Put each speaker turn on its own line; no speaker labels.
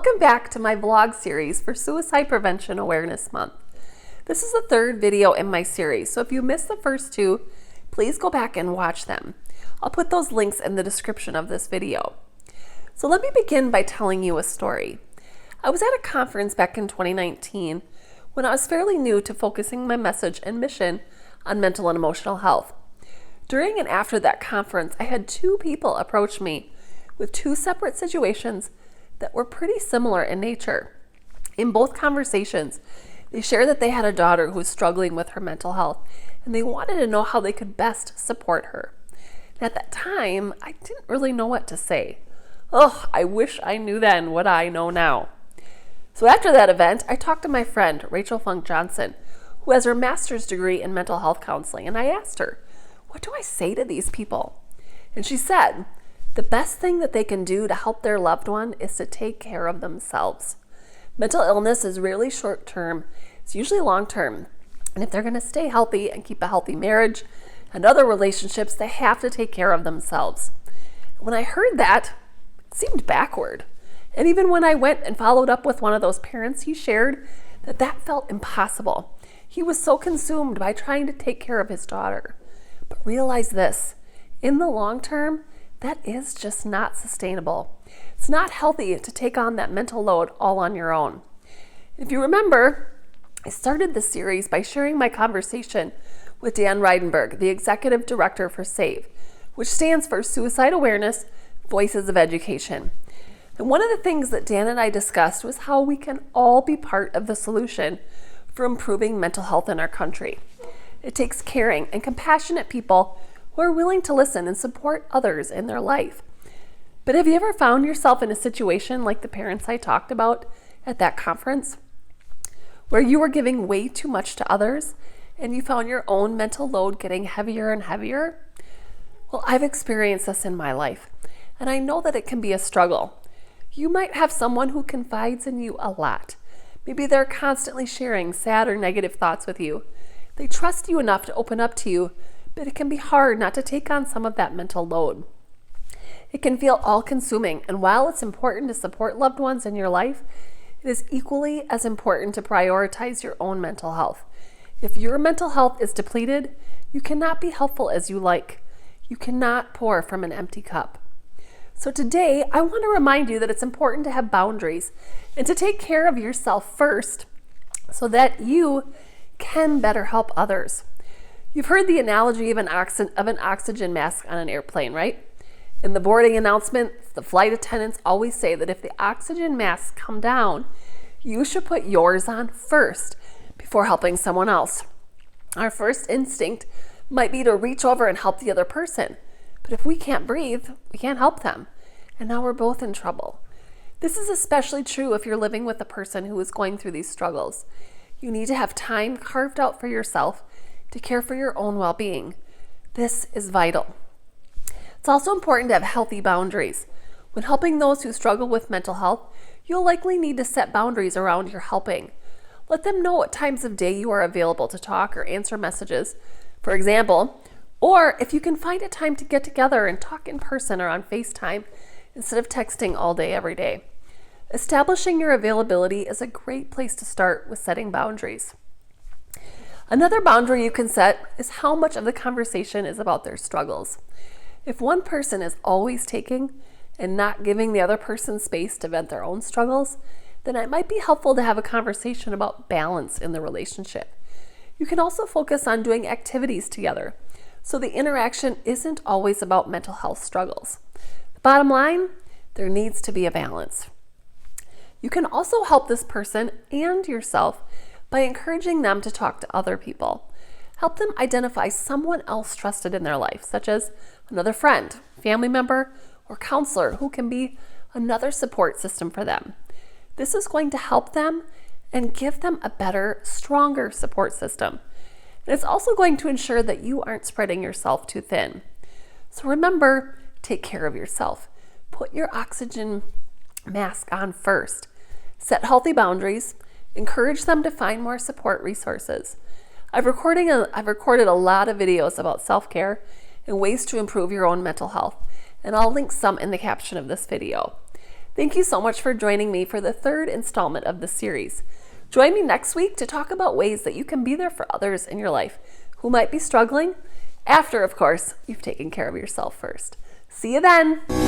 Welcome back to my vlog series for Suicide Prevention Awareness Month. This is the third video in my series, so if you missed the first two, please go back and watch them. I'll put those links in the description of this video. So let me begin by telling you a story. I was at a conference back in 2019 when I was fairly new to focusing my message and mission on mental and emotional health. During and after that conference, I had two people approach me with two separate situations that were pretty similar in nature. In both conversations, they shared that they had a daughter who was struggling with her mental health, and they wanted to know how they could best support her. And at that time, I didn't really know what to say. I wish I knew then what I know now. So after that event, I talked to my friend, Rachel Funk Johnson, who has her master's degree in mental health counseling, and I asked her, what do I say to these people? And she said, the best thing that they can do to help their loved one is to take care of themselves. Mental illness is rarely short-term, it's usually long-term. And if they're going to stay healthy and keep a healthy marriage and other relationships, they have to take care of themselves. When I heard that, it seemed backward. And even when I went and followed up with one of those parents, he shared that that felt impossible. He was so consumed by trying to take care of his daughter. But realize this, in the long term, that is just not sustainable. It's not healthy to take on that mental load all on your own. If you remember, I started this series by sharing my conversation with Dan Reidenberg, the Executive Director for SAVE, which stands for Suicide Awareness Voices of Education. And one of the things that Dan and I discussed was how we can all be part of the solution for improving mental health in our country. It takes caring and compassionate people who are willing to listen and support others in their life. But have you ever found yourself in a situation like the parents I talked about at that conference, where you were giving way too much to others and you found your own mental load getting heavier and heavier? Well, I've experienced this in my life, and I know that it can be a struggle. You might have someone who confides in you a lot. Maybe they're constantly sharing sad or negative thoughts with you. They trust you enough to open up to you, but it can be hard not to take on some of that mental load. It can feel all-consuming, and while it's important to support loved ones in your life, it is equally as important to prioritize your own mental health. If your mental health is depleted, you cannot be helpful as you like. You cannot pour from an empty cup. So today, I want to remind you that it's important to have boundaries and to take care of yourself first so that you can better help others. You've heard the analogy of an oxygen mask on an airplane, right? In the boarding announcement, the flight attendants always say that if the oxygen masks come down, you should put yours on first before helping someone else. Our first instinct might be to reach over and help the other person, but if we can't breathe, we can't help them. And now we're both in trouble. This is especially true if you're living with a person who is going through these struggles. You need to have time carved out for yourself to care for your own well-being. This is vital. It's also important to have healthy boundaries. When helping those who struggle with mental health, you'll likely need to set boundaries around your helping. Let them know what times of day you are available to talk or answer messages, for example, or if you can find a time to get together and talk in person or on FaceTime instead of texting all day every day. Establishing your availability is a great place to start with setting boundaries. Another boundary you can set is how much of the conversation is about their struggles. If one person is always taking and not giving the other person space to vent their own struggles, then it might be helpful to have a conversation about balance in the relationship. You can also focus on doing activities together, so the interaction isn't always about mental health struggles. The bottom line, there needs to be a balance. You can also help this person and yourself by encouraging them to talk to other people. Help them identify someone else trusted in their life, such as another friend, family member, or counselor who can be another support system for them. This is going to help them and give them a better, stronger support system. And it's also going to ensure that you aren't spreading yourself too thin. So remember, take care of yourself. Put your oxygen mask on first. Set healthy boundaries. Encourage them to find more support resources. I've recorded a lot of videos about self-care and ways to improve your own mental health, and I'll link some in the caption of this video. Thank you so much for joining me for the third installment of the series. Join me next week to talk about ways that you can be there for others in your life who might be struggling, after, of course, you've taken care of yourself first. See you then.